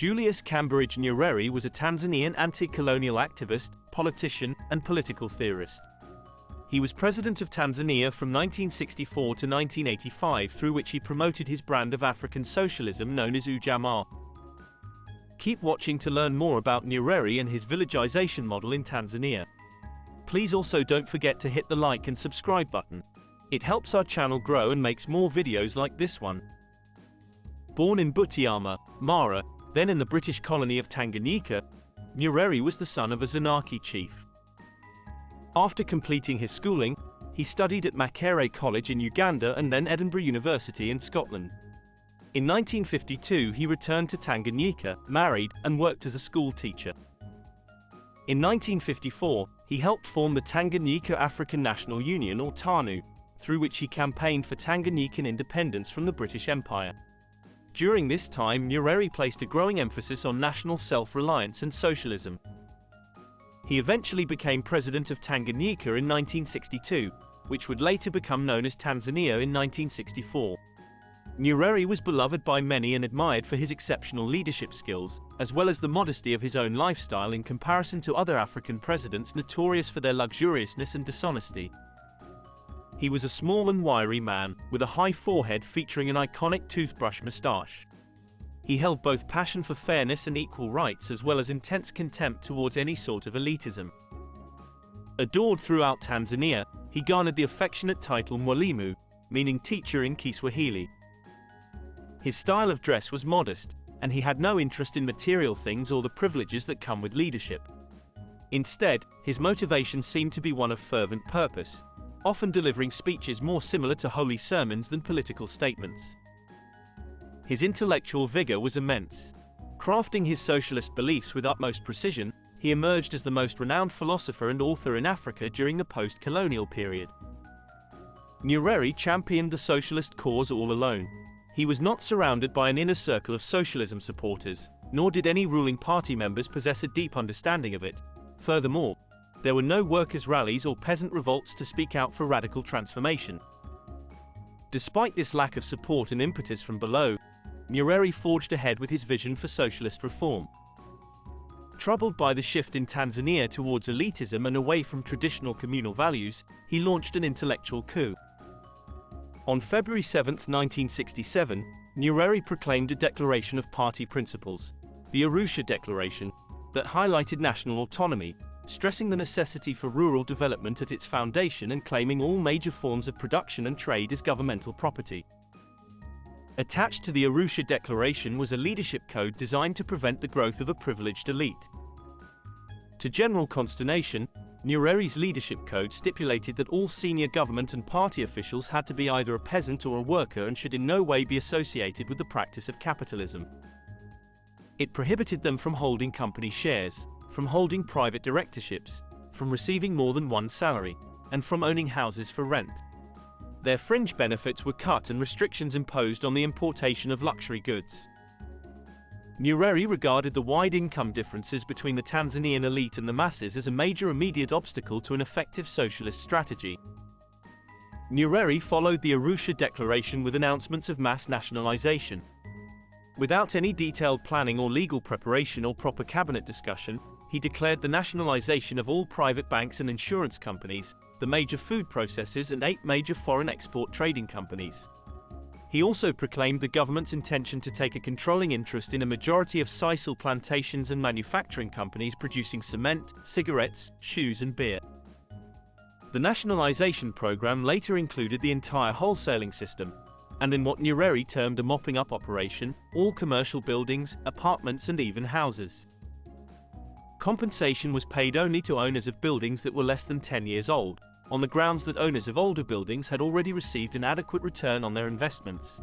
Julius Nyerere was a Tanzanian anti-colonial activist, politician, and political theorist. He was president of Tanzania from 1964 to 1985, through which he promoted his brand of African socialism known as Ujamaa. Keep watching to learn more about Nyerere and his villagization model in Tanzania. Please also don't forget to hit the like and subscribe button. It helps our channel grow and makes more videos like this one. Born in Ujamaa, Mara, then in the British colony of Tanganyika, Nyerere was the son of a Zanaki chief. After completing his schooling, he studied at Makerere College in Uganda and then Edinburgh University in Scotland. In 1952 he returned to Tanganyika, married, and worked as a school teacher. In 1954, he helped form the Tanganyika African National Union, or TANU, through which he campaigned for Tanganyikan independence from the British Empire. During this time, Nyerere placed a growing emphasis on national self-reliance and socialism. He eventually became president of Tanganyika in 1962, which would later become known as Tanzania in 1964. Nyerere was beloved by many and admired for his exceptional leadership skills, as well as the modesty of his own lifestyle in comparison to other African presidents notorious for their luxuriousness and dishonesty. He was a small and wiry man, with a high forehead featuring an iconic toothbrush moustache. He held both passion for fairness and equal rights as well as intense contempt towards any sort of elitism. Adored throughout Tanzania, he garnered the affectionate title Mwalimu, meaning teacher in Kiswahili. His style of dress was modest, and he had no interest in material things or the privileges that come with leadership. Instead, his motivation seemed to be one of fervent purpose, often delivering speeches more similar to holy sermons than political statements. His intellectual vigor was immense. Crafting his socialist beliefs with utmost precision, he emerged as the most renowned philosopher and author in Africa during the post-colonial period. Nyerere championed the socialist cause all alone. He was not surrounded by an inner circle of socialism supporters, nor did any ruling party members possess a deep understanding of it. Furthermore, there were no workers' rallies or peasant revolts to speak out for radical transformation. Despite this lack of support and impetus from below, Nyerere forged ahead with his vision for socialist reform. Troubled by the shift in Tanzania towards elitism and away from traditional communal values, he launched an intellectual coup. On February 7, 1967, Nyerere proclaimed a declaration of party principles, the Arusha Declaration, that highlighted national autonomy, stressing the necessity for rural development at its foundation and claiming all major forms of production and trade as governmental property. Attached to the Arusha Declaration was a leadership code designed to prevent the growth of a privileged elite. To general consternation, Nyerere's leadership code stipulated that all senior government and party officials had to be either a peasant or a worker and should in no way be associated with the practice of capitalism. It prohibited them from holding company shares, from holding private directorships, from receiving more than one salary, and from owning houses for rent. Their fringe benefits were cut and restrictions imposed on the importation of luxury goods. Nyerere regarded the wide income differences between the Tanzanian elite and the masses as a major immediate obstacle to an effective socialist strategy. Nyerere followed the Arusha Declaration with announcements of mass nationalization. Without any detailed planning or legal preparation or proper cabinet discussion, he declared the nationalization of all private banks and insurance companies, the major food processors and 8 major foreign export trading companies. He also proclaimed the government's intention to take a controlling interest in a majority of sisal plantations and manufacturing companies producing cement, cigarettes, shoes and beer. The nationalization program later included the entire wholesaling system, and in what Nyerere termed a mopping-up operation, all commercial buildings, apartments and even houses. Compensation was paid only to owners of buildings that were less than 10 years old, on the grounds that owners of older buildings had already received an adequate return on their investments.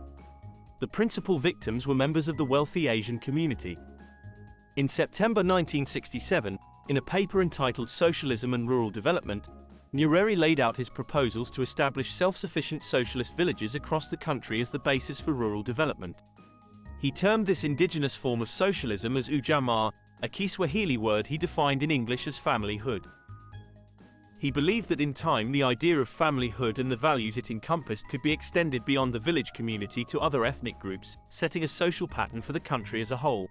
The principal victims were members of the wealthy Asian community. In September 1967, in a paper entitled Socialism and Rural Development, Nyerere laid out his proposals to establish self-sufficient socialist villages across the country as the basis for rural development. He termed this indigenous form of socialism as Ujamaa, a Kiswahili word he defined in English as familyhood. He believed that in time the idea of familyhood and the values it encompassed could be extended beyond the village community to other ethnic groups, setting a social pattern for the country as a whole.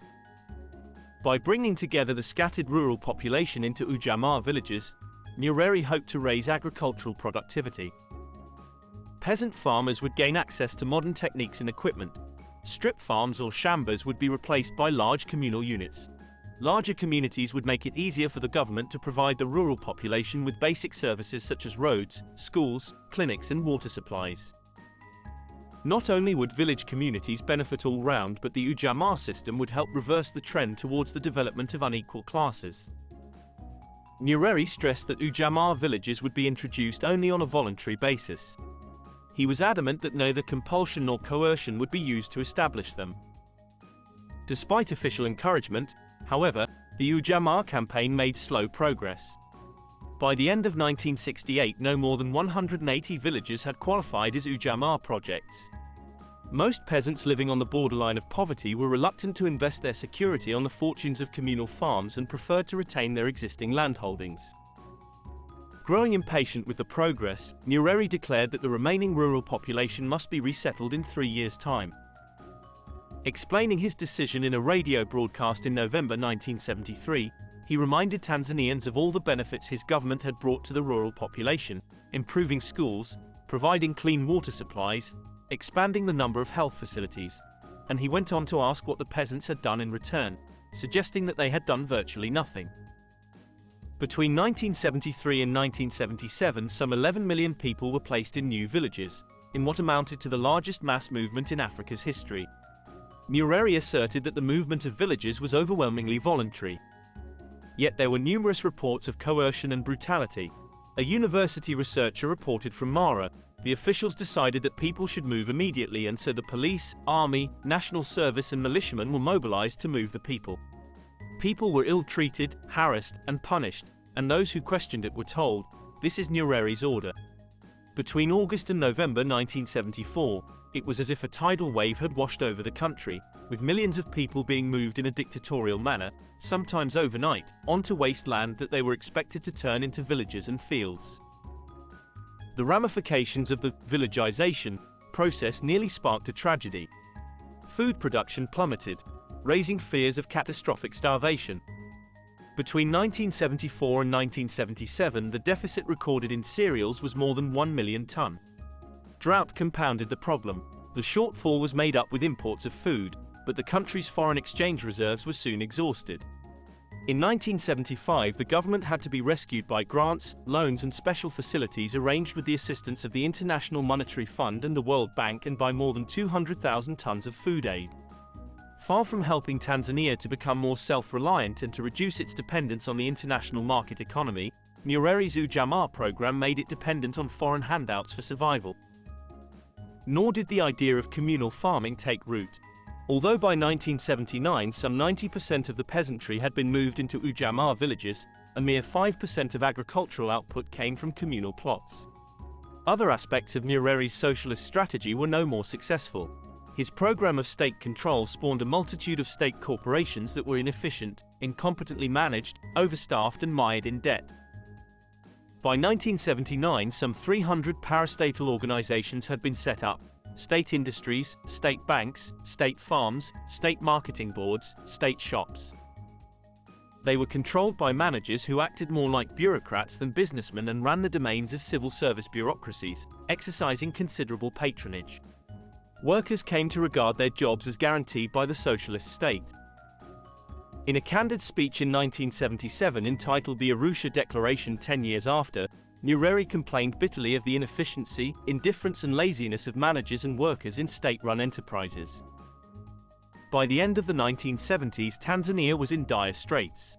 By bringing together the scattered rural population into Ujamaa villages, Nyerere hoped to raise agricultural productivity. Peasant farmers would gain access to modern techniques and equipment. Strip farms or shambas would be replaced by large communal units. Larger communities would make it easier for the government to provide the rural population with basic services such as roads, schools, clinics and water supplies. Not only would village communities benefit all round, but the Ujamaa system would help reverse the trend towards the development of unequal classes. Nyerere stressed that Ujamaa villages would be introduced only on a voluntary basis. He was adamant that neither compulsion nor coercion would be used to establish them. Despite official encouragement, however, the Ujamaa campaign made slow progress. By the end of 1968, no more than 180 villages had qualified as Ujamaa projects. Most peasants living on the borderline of poverty were reluctant to invest their security on the fortunes of communal farms and preferred to retain their existing landholdings. Growing impatient with the progress, Nyerere declared that the remaining rural population must be resettled in 3 years' time. Explaining his decision in a radio broadcast in November 1973, he reminded Tanzanians of all the benefits his government had brought to the rural population, improving schools, providing clean water supplies, expanding the number of health facilities, and he went on to ask what the peasants had done in return, suggesting that they had done virtually nothing. Between 1973 and 1977, some 11 million people were placed in new villages, in what amounted to the largest mass movement in Africa's history. Nyerere asserted that the movement of villages was overwhelmingly voluntary. Yet there were numerous reports of coercion and brutality. A university researcher reported from Mara, the officials decided that people should move immediately, and so the police, army, national service and militiamen were mobilized to move the people. People were ill-treated, harassed, and punished, and those who questioned it were told, "This is Nyerere's order." Between August and November 1974, it was as if a tidal wave had washed over the country, with millions of people being moved in a dictatorial manner, sometimes overnight, onto wasteland that they were expected to turn into villages and fields. The ramifications of the villagization process nearly sparked a tragedy. Food production plummeted, raising fears of catastrophic starvation. Between 1974 and 1977, the deficit recorded in cereals was more than 1 million ton. Drought compounded the problem. The shortfall was made up with imports of food, but the country's foreign exchange reserves were soon exhausted. In 1975, the government had to be rescued by grants, loans and special facilities arranged with the assistance of the International Monetary Fund and the World Bank, and by more than 200,000 tons of food aid. Far from helping Tanzania to become more self-reliant and to reduce its dependence on the international market economy, Nyerere's Ujamaa program made it dependent on foreign handouts for survival. Nor did the idea of communal farming take root. Although by 1979 some 90% of the peasantry had been moved into Ujamaa villages, a mere 5% of agricultural output came from communal plots. Other aspects of Nyerere's socialist strategy were no more successful. His program of state control spawned a multitude of state corporations that were inefficient, incompetently managed, overstaffed and mired in debt. By 1979, some 300 parastatal organizations had been set up: state industries, state banks, state farms, state marketing boards, state shops. They were controlled by managers who acted more like bureaucrats than businessmen and ran the domains as civil service bureaucracies, exercising considerable patronage. Workers came to regard their jobs as guaranteed by the socialist state. In a candid speech in 1977 entitled The Arusha Declaration 10 years after, Nyerere complained bitterly of the inefficiency, indifference and laziness of managers and workers in state-run enterprises. By the end of the 1970s, Tanzania was in dire straits.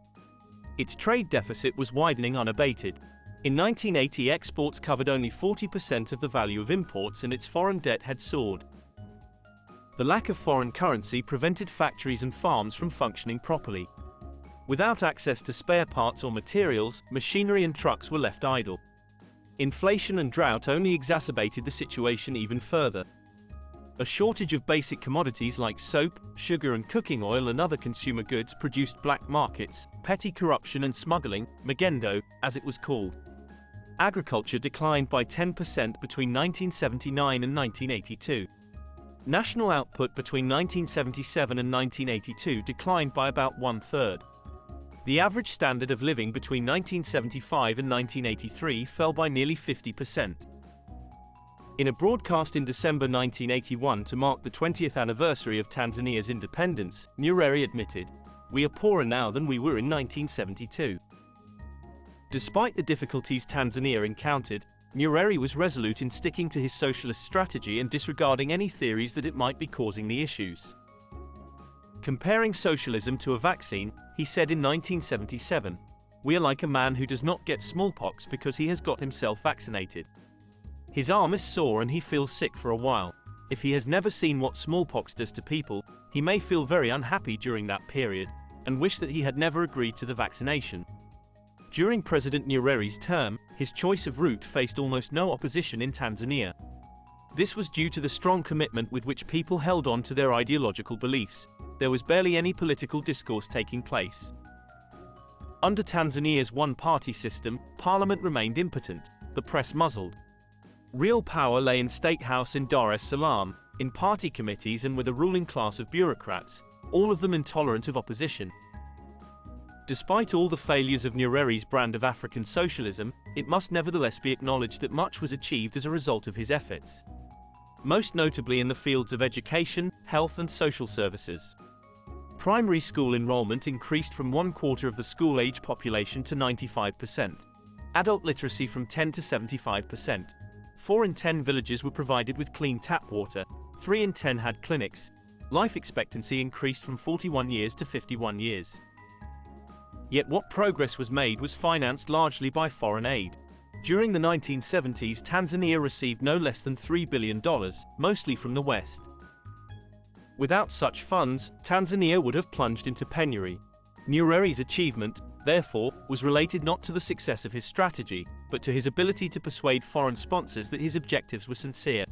Its trade deficit was widening unabated. In 1980, exports covered only 40% of the value of imports and its foreign debt had soared. The lack of foreign currency prevented factories and farms from functioning properly. Without access to spare parts or materials, machinery and trucks were left idle. Inflation and drought only exacerbated the situation even further. A shortage of basic commodities like soap, sugar and cooking oil and other consumer goods produced black markets, petty corruption and smuggling, magendo, as it was called. Agriculture declined by 10% between 1979 and 1982. National output between 1977 and 1982 declined by about one-third. The average standard of living between 1975 and 1983 fell by nearly 50%. In a broadcast in December 1981 to mark the 20th anniversary of Tanzania's independence, Nyerere admitted, "We are poorer now than we were in 1972." Despite the difficulties Tanzania encountered, Nyerere was resolute in sticking to his socialist strategy and disregarding any theories that it might be causing the issues. Comparing socialism to a vaccine, he said in 1977, "We are like a man who does not get smallpox because he has got himself vaccinated. His arm is sore and he feels sick for a while. If he has never seen what smallpox does to people, he may feel very unhappy during that period, and wish that he had never agreed to the vaccination." During President Nyerere's term, his choice of route faced almost no opposition in Tanzania. This was due to the strong commitment with which people held on to their ideological beliefs. There was barely any political discourse taking place. Under Tanzania's one-party system, parliament remained impotent, the press muzzled. Real power lay in State House in Dar es Salaam, in party committees and with a ruling class of bureaucrats, all of them intolerant of opposition. Despite all the failures of Nyerere's brand of African socialism, it must nevertheless be acknowledged that much was achieved as a result of his efforts. Most notably in the fields of education, health and social services. Primary school enrollment increased from 1/4 of the school-age population to 95%. Adult literacy from 10 to 75%. 4 in 10 villages were provided with clean tap water, 3 in 10 had clinics. Life expectancy increased from 41 years to 51 years. Yet what progress was made was financed largely by foreign aid. During the 1970s, Tanzania received no less than $3 billion, mostly from the West. Without such funds, Tanzania would have plunged into penury. Nyerere's achievement, therefore, was related not to the success of his strategy, but to his ability to persuade foreign sponsors that his objectives were sincere.